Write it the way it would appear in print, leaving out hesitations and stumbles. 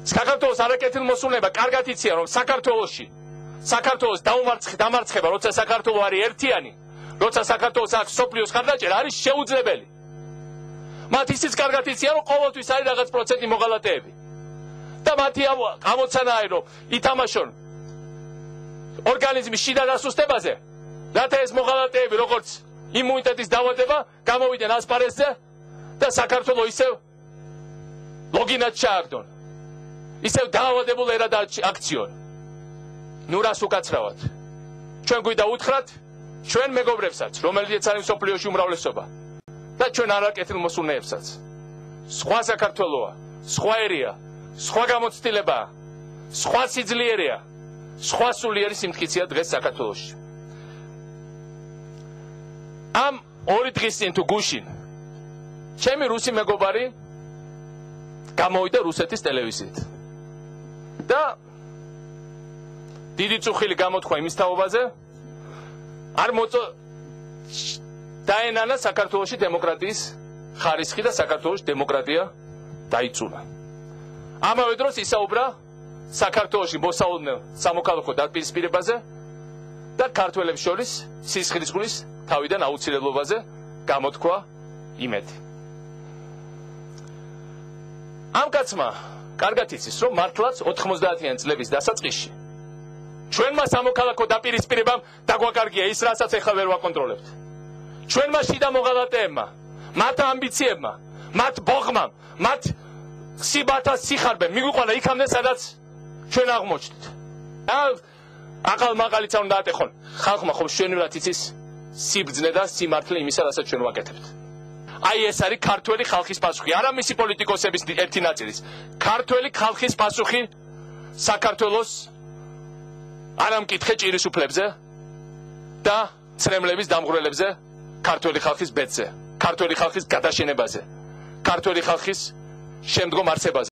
საქართველოს არაკეთილმოსურნება კარგად იციან, რომ საქართველოს დამარცხება, როცა საქართველო არის ერთიანი, როცა საქართველოს აქვს სოფლიოს ხარდაჭერა, არის შეუძლებელი. მათ ისიც კარგად იციან, რომ ყოველთვის არის რაღაც პროცენტი მოღალატეები. და მათი ამოცანაა, რომ ითამაშონ ორგანიზმის შიდა დასუსტებაზე, რათა ეს მოღალატეები, როგორც იმუნიტეტის დაავადება, გამოვიდნენ ასპარეზზე და საქართველო ისევ ლოგინად ჩააგდონ. ისევ დაავადებულ ერად აქციონ. ნუ რას უკაცრავად. ჩვენ გვიდა უთხრათ, ჩვენ მეგობრებსაც, რომელზეც არის მსოფლიოში უმრავლესობა და ჩვენ არაკეთილმოსურნეებსაც. სხვა საქართველოა, სხვა ერია, სხვა გამოცდილებაა, სხვა სიძლიერეა, სხვა სულიერი სიმტკიცეა დღეს საქართველოში. ამ 2 დღის წინ თუ გუშინ ჩემი რუსი მეგობარი გამოვიდა რუსეთის ტელევიზიით და დიდი წუხილი გამოთქვა იმის თაობაზე, არ დაენანა საქართველოში დემოკრატიის ხარისხი და საქართველოში დემოკრატია დაიწუნა. ამავე დროს ისაუბრა საქართველოში მოსალოდნელ სამოქალაქო დაპირისპირებაზე და ქართველებს შორის სისხლისღვრიის თავიდან აუცილებლობაზე გამოთქვა იმედი. ამ კაცმა კარგად იცის, რომ მართლაც 90-იანი წლების დასაწყისში ჩვენმა სამოქალაქო დაპირისპირებამ დაგვაკარგია ის, რასაც ეხლა ვერ ვაკონტროლებთ. ჩვენმა შიდა მოღალატეებმა, მათ ამბიციებმა, მათ ბოღმამ, მათ სიბათას სიხარბემ მიგვიყვანა იქამდე, სადაც ჩვენ აღმოჩნდით. აყალ-მაყალიც არ უნდა ატეხონ. ხალხმა ხომ მშვენივრად იცის სიბრძნე და სიმართლე იმისა, რასაც ჩვენ ვაკეთებთ. აი ეს არის ქართველი ხალხის პასუხი, არა მისი პოლიტიკოსების ერთი ნაწილის. ქართველი ხალხის პასუხი საქართველოს არამკითხე ჭირის უფლებზე და ცრემლების დამღვრელებზე, ქართველი ხალხის ბედზე, ქართველი ხალხის გადაშენებაზე, ქართველი ხალხის შემდგომ არსებაზე.